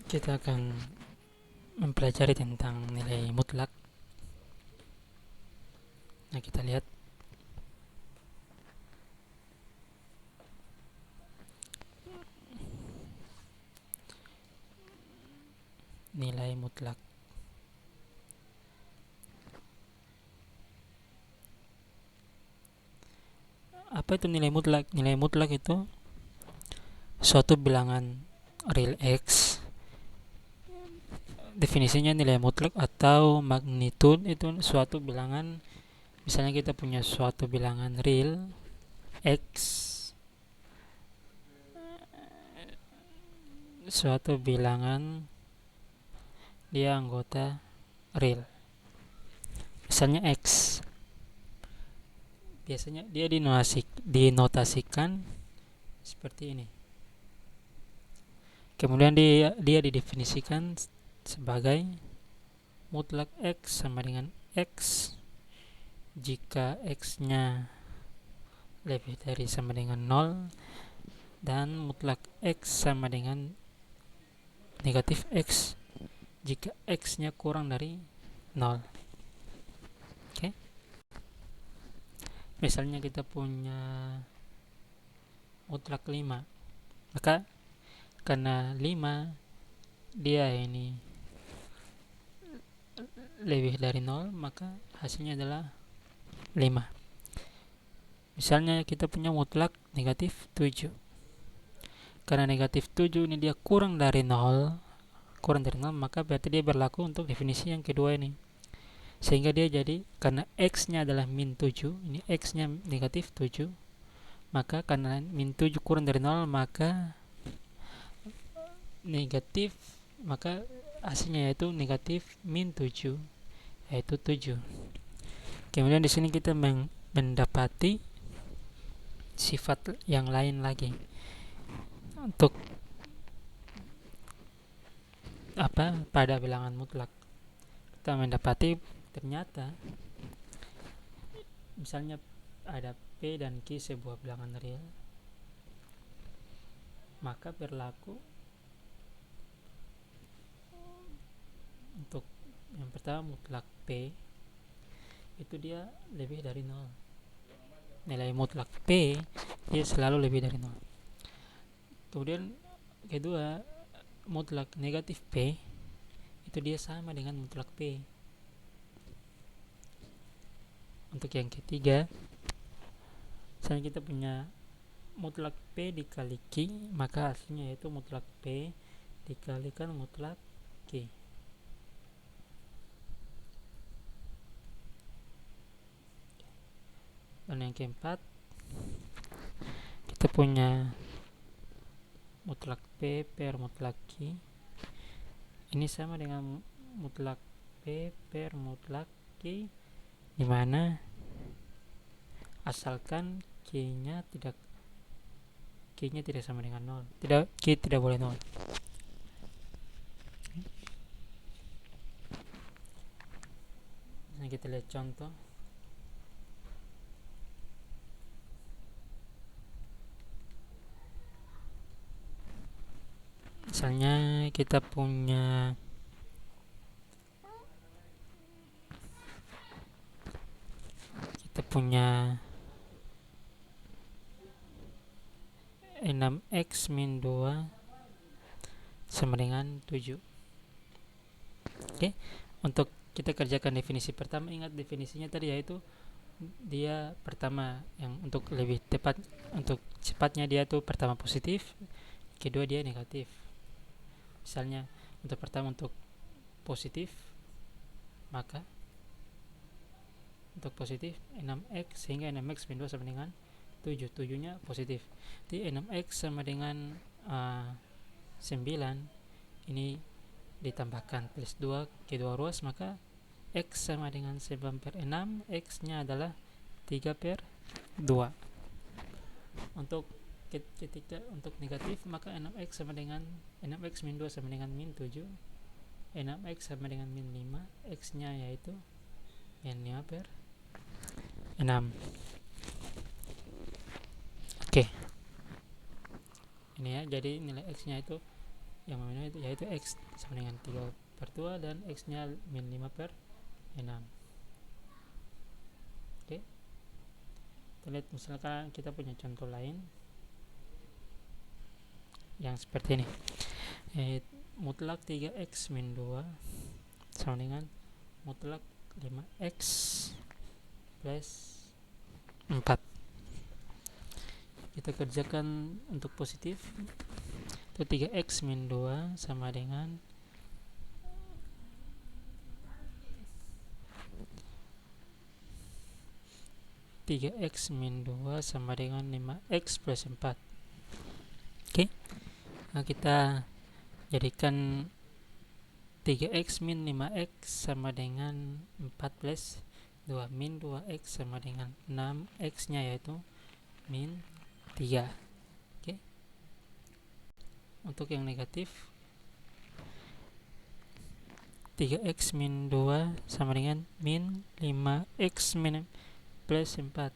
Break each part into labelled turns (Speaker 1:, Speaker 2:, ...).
Speaker 1: Kita akan mempelajari tentang nilai mutlak. Nah, kita lihat nilai mutlak. Apa itu nilai mutlak? Nilai mutlak itu suatu bilangan real X. Definisinya nilai mutlak atau magnitude itu suatu bilangan. Misalnya kita punya suatu bilangan real X, suatu bilangan dia anggota real. Misalnya X. Biasanya dia dinotasikan seperti ini. Kemudian dia didefinisikan sebagai mutlak X sama dengan X jika X-nya lebih dari sama dengan 0 dan mutlak X sama dengan negatif X jika X-nya kurang dari 0. Oke. Misalnya kita punya mutlak 5. Maka karena 5 dia ini lebih dari 0, maka hasilnya adalah 5. Misalnya kita punya mutlak negatif 7. Karena negatif 7 ini dia kurang dari 0, maka berarti dia berlaku untuk definisi yang kedua ini. Sehingga dia jadi, karena X-nya adalah min 7, ini X-nya negatif 7, maka karena min 7 kurang dari 0, maka negatif, maka hasilnya yaitu negatif min 7, yaitu 7. Kemudian di sini kita mendapati sifat yang lain lagi. Untuk pada bilangan mutlak kita mendapati ternyata misalnya ada P dan Q sebuah bilangan real, maka berlaku untuk yang pertama mutlak P itu dia lebih dari 0. Nilai mutlak P dia selalu lebih dari 0. Kemudian kedua, mutlak negatif P itu dia sama dengan mutlak P. Untuk yang ketiga, misalnya kita punya mutlak P dikali Q, maka hasilnya yaitu mutlak P dikalikan mutlak Q. Dan yang keempat, kita punya mutlak P per mutlak Q. Ini sama dengan mutlak P per mutlak Q, di mana asalkan Q-nya tidak sama dengan 0. Q tidak boleh 0. Nah, kita lihat contoh. Misalnya kita punya punya 6x min 2 sama dengan 7. Oke. Untuk kita kerjakan definisi pertama, ingat definisinya tadi yaitu dia pertama yang untuk lebih tepat, untuk cepatnya dia tuh pertama positif, kedua dia negatif. Misalnya untuk pertama untuk positif, maka untuk positif 6x sehingga 6x min 2 sama dengan 7. 7-nya positif. Jadi 6x sama dengan 9 ini ditambahkan plus 2 kedua ruas, maka x sama dengan 9 per 6, x nya adalah 3 per 2. Untuk ketika untuk negatif, maka 6x sama dengan 6x min 2 sama dengan min 7, 6x sama dengan min 5, x nya yaitu min 5 per 6. Oke. Ini ya, jadi nilai x nya itu yang memenuhi yaitu X sama dengan 3/2 dan X nya min 5/6. Oke, kita lihat misalkan kita punya contoh lain yang seperti ini. Mutlak 3X min 2 sama dengan mutlak 5X plus 4. Kita kerjakan untuk positif. Itu 3X min 2 sama dengan 3X min 2 sama dengan 5X plus 4. Oke. Nah, kita jadikan 3X min 5X sama dengan 4 plus 2. Min 2X sama dengan 6X nya yaitu min 3. Oke. Untuk yang negatif 3X min 2 sama dengan min 5X min plus 4.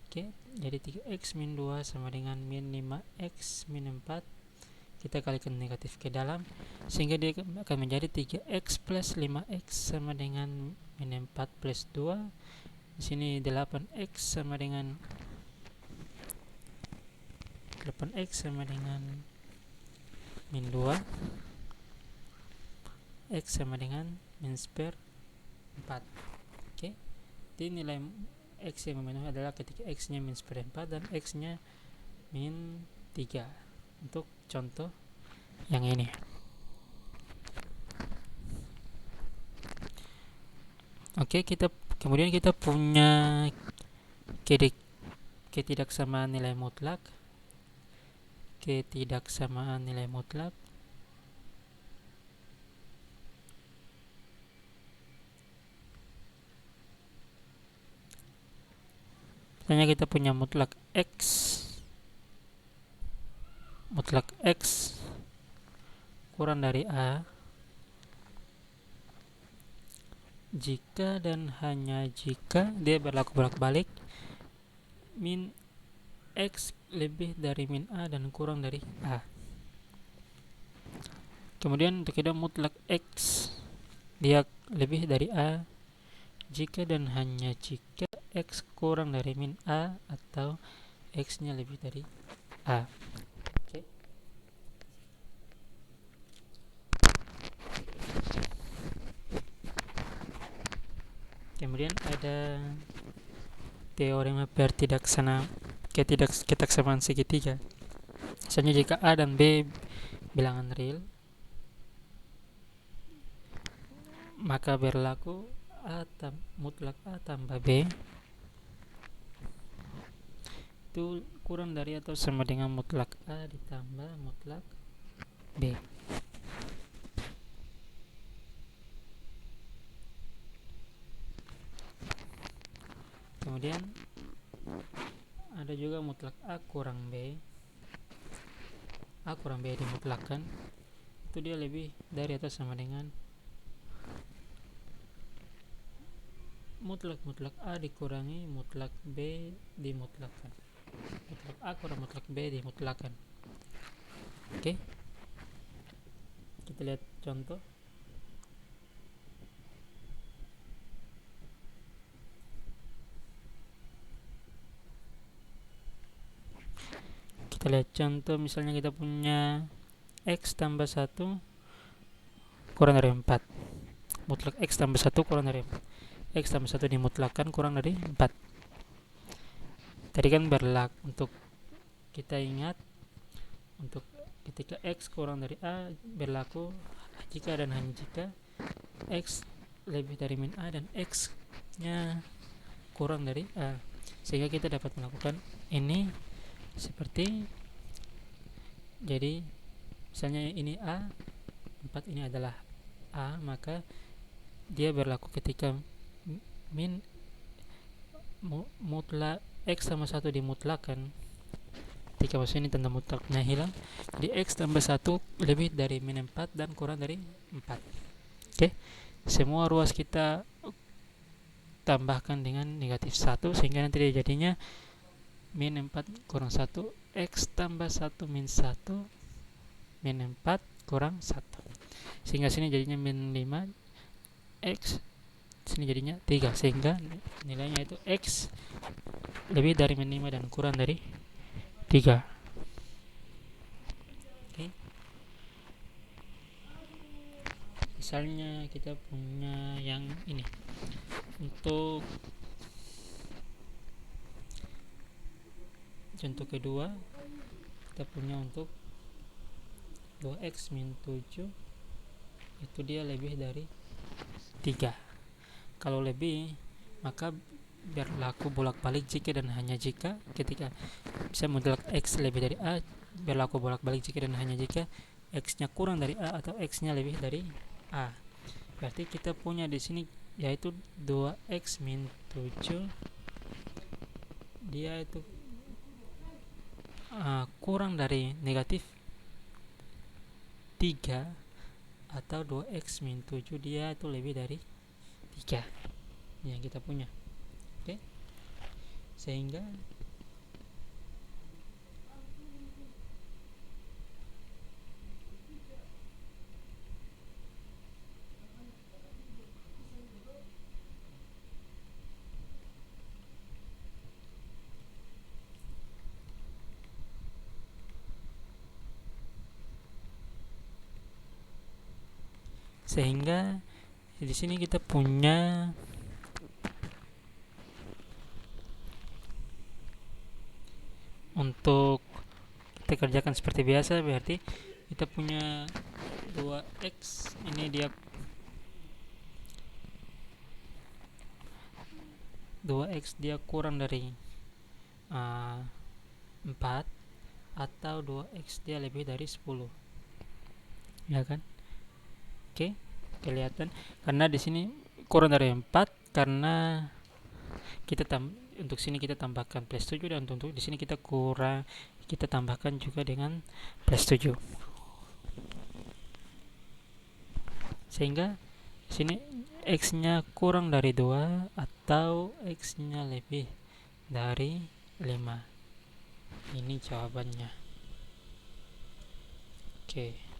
Speaker 1: Oke, jadi 3X min 2 sama dengan min 5X min 4. Kita kalikan negatif ke dalam sehingga dia akan menjadi 3X plus 5X sama dengan min 4 plus 2. Di sini 8X sama dengan 8X sama dengan min 2. X sama dengan min square 4. Oke. Jadi nilai X yang memenuhi adalah ketika X nya min square 4 dan X nya min 3 untuk contoh yang ini. Oke, kemudian kita punya ketidaksamaan nilai mutlak. Ketidaksamaan nilai mutlak misalnya kita punya mutlak X kurang dari A jika dan hanya jika dia berlaku bolak-balik min X lebih dari min A dan kurang dari A. Kemudian untuk kita mutlak X dia lebih dari A jika dan hanya jika X kurang dari min A atau X nya lebih dari A. Oke. Kemudian ada teorema ketidaksamaan segitiga. Misalnya jika A dan B bilangan real, maka berlaku mutlak A tambah B itu kurang dari atau sama dengan mutlak A ditambah mutlak B. Kemudian ada juga mutlak A kurang B. A kurang B dimutlakkan itu dia lebih dari atau sama dengan mutlak A dikurangi mutlak B dimutlakkan. Mutlak A kurang mutlak B dimutlakkan. Oke. Kita lihat contoh. Kita lihat contoh misalnya kita punya X tambah 1 kurang dari 4. Mutlak X tambah 1 kurang dari 4. X tambah 1 dimutlakkan kurang dari 4. Tadi kan berlaku untuk kita ingat untuk ketika X kurang dari A berlaku jika dan hanya jika X lebih dari min A dan X nya kurang dari A, sehingga kita dapat melakukan ini seperti jadi misalnya ini A 4 ini adalah A, maka dia berlaku ketika min mutlak X tambah 1 dimutlakkan. Ketika maksudnya ini tanda mutlaknya hilang, jadi X tambah 1 lebih dari min 4 dan kurang dari 4. Oke. Semua ruas kita tambahkan dengan negatif 1 sehingga nanti dia jadinya min 4 kurang 1 X tambah 1 min 1 min 4 kurang 1, sehingga sini jadinya min 5 X, sini jadinya 3, sehingga nilainya itu X lebih dari min 5 dan kurang dari 3. Oke. Misalnya kita punya yang ini. Untuk contoh kedua, kita punya untuk 2x min 7 itu dia lebih dari 3. Kalau lebih, maka berlaku bolak-balik jika dan hanya jika ketika bisa model x lebih dari a, berlaku bolak-balik jika dan hanya jika x nya kurang dari a atau x nya lebih dari a. Berarti kita punya di sini yaitu 2x min 7 dia itu kurang dari negatif 3 atau 2x min 7 dia itu lebih dari 3 yang kita punya. Oke. Sehingga di sini kita punya untuk kita kerjakan seperti biasa, berarti kita punya 2x ini dia 2x dia kurang dari 4 atau 2x dia lebih dari 10, ya kan? Oke, kelihatan karena di sini kurang dari 4 karena kita untuk sini kita tambahkan plus 7 dan untuk di sini kita tambahkan juga dengan plus 7, sehingga sini x nya kurang dari 2 atau x nya lebih dari 5. Ini jawabannya. Oke.